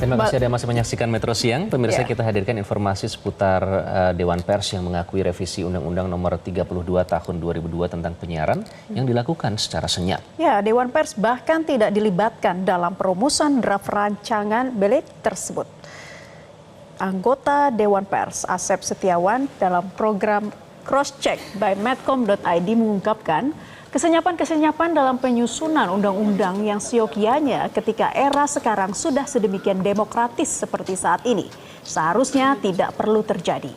Terima kasih Anda masih menyaksikan Metro Siang. Pemirsa, kita hadirkan informasi seputar Dewan Pers yang mengakui revisi Undang-Undang Nomor 32 Tahun 2002 tentang penyiaran yang dilakukan secara senyap. Ya, Dewan Pers bahkan tidak dilibatkan dalam perumusan draft rancangan belit tersebut. Anggota Dewan Pers Asep Setiawan dalam program Crosscheck by Medcom.id mengungkapkan kesenyapan-kesenyapan dalam penyusunan undang-undang yang siokianya ketika era sekarang sudah sedemikian demokratis seperti saat ini seharusnya tidak perlu terjadi.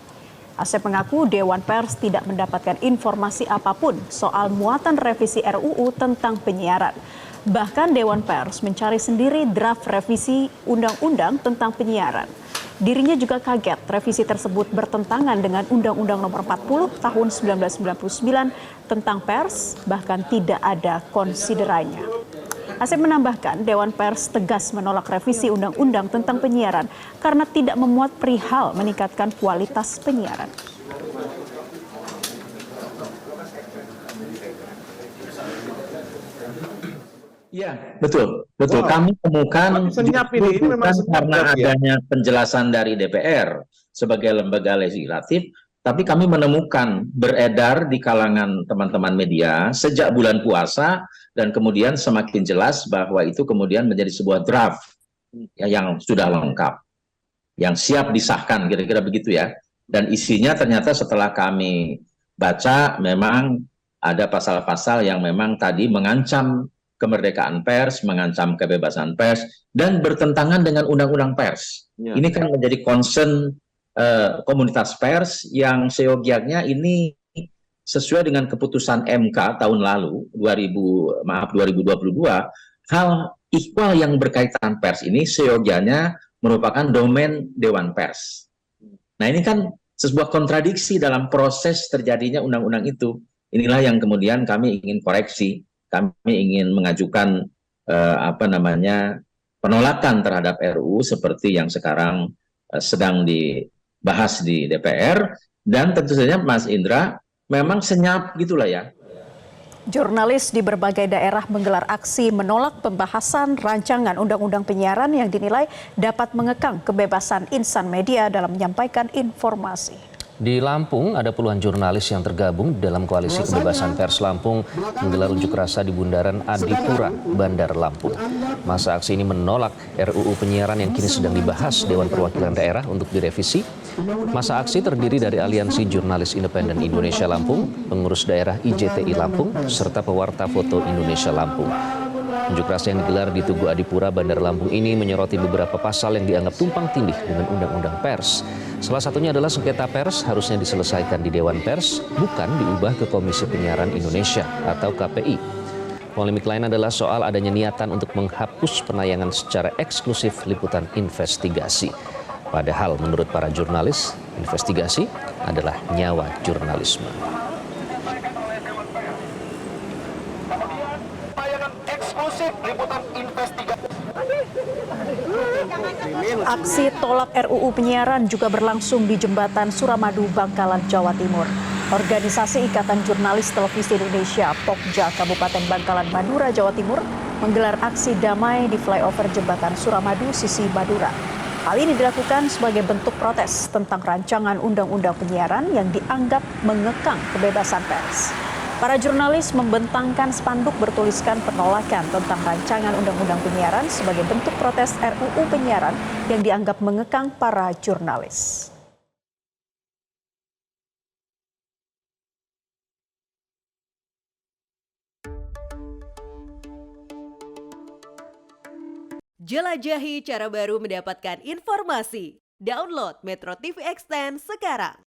Asep mengaku Dewan Pers tidak mendapatkan informasi apapun soal muatan revisi RUU tentang penyiaran. Bahkan Dewan Pers mencari sendiri draft revisi undang-undang tentang penyiaran. Dirinya juga kaget revisi tersebut bertentangan dengan Undang-Undang Nomor 40 Tahun 1999 tentang pers, bahkan tidak ada konsiderannya. Asep menambahkan Dewan Pers tegas menolak revisi Undang-Undang tentang penyiaran karena tidak memuat perihal meningkatkan kualitas penyiaran. Iya, betul. Kami temukan ini memang karena adanya penjelasan dari DPR sebagai lembaga legislatif, tapi kami menemukan beredar di kalangan teman-teman media sejak bulan puasa dan kemudian semakin jelas bahwa itu kemudian menjadi sebuah draft yang sudah lengkap, yang siap disahkan, kira-kira begitu ya. Dan isinya ternyata setelah kami baca memang ada pasal-pasal yang memang tadi mengancam kemerdekaan pers, mengancam kebebasan pers, dan bertentangan dengan undang-undang pers. Ya. Ini kan menjadi concern komunitas pers yang seyogianya ini sesuai dengan keputusan MK tahun lalu, 2022, hal ikhwal yang berkaitan pers ini seyogianya merupakan domain Dewan Pers. Nah ini kan sebuah kontradiksi dalam proses terjadinya undang-undang itu. Inilah yang kemudian kami ingin koreksi. Kami ingin mengajukan penolakan terhadap RUU seperti yang sekarang sedang dibahas di DPR, dan tentu saja Mas Indra memang senyap gitulah ya. Jurnalis di berbagai daerah menggelar aksi menolak pembahasan rancangan undang-undang penyiaran yang dinilai dapat mengekang kebebasan insan media dalam menyampaikan informasi. Di Lampung, ada puluhan jurnalis yang tergabung dalam Koalisi Kebebasan Pers Lampung menggelar unjuk rasa di Bundaran Adipura, Bandar Lampung. Masa aksi ini menolak RUU penyiaran yang kini sedang dibahas Dewan Perwakilan Daerah untuk direvisi. Masa aksi terdiri dari Aliansi Jurnalis Independen Indonesia Lampung, pengurus daerah IJTI Lampung, serta pewarta foto Indonesia Lampung. Unjuk rasa yang digelar di Tugu Adipura, Bandar Lampung ini menyoroti beberapa pasal yang dianggap tumpang tindih dengan Undang-Undang Pers. Salah satunya adalah sengketa pers harusnya diselesaikan di Dewan Pers, bukan diubah ke Komisi Penyiaran Indonesia atau KPI. Polemik lain adalah soal adanya niatan untuk menghapus penayangan secara eksklusif liputan investigasi. Padahal menurut para jurnalis, investigasi adalah nyawa jurnalisme. Aksi tolak RUU penyiaran juga berlangsung di Jembatan Suramadu, Bangkalan, Jawa Timur. Organisasi Ikatan Jurnalis Televisi Indonesia Pokja Kabupaten Bangkalan, Madura, Jawa Timur menggelar aksi damai di flyover Jembatan Suramadu sisi Madura. Hal ini dilakukan sebagai bentuk protes tentang rancangan undang-undang penyiaran yang dianggap mengekang kebebasan pers. Para jurnalis membentangkan spanduk bertuliskan penolakan tentang rancangan undang-undang penyiaran sebagai bentuk protes RUU penyiaran yang dianggap mengekang para jurnalis. Jelajahi cara baru mendapatkan informasi. Download Metro TV Extend sekarang.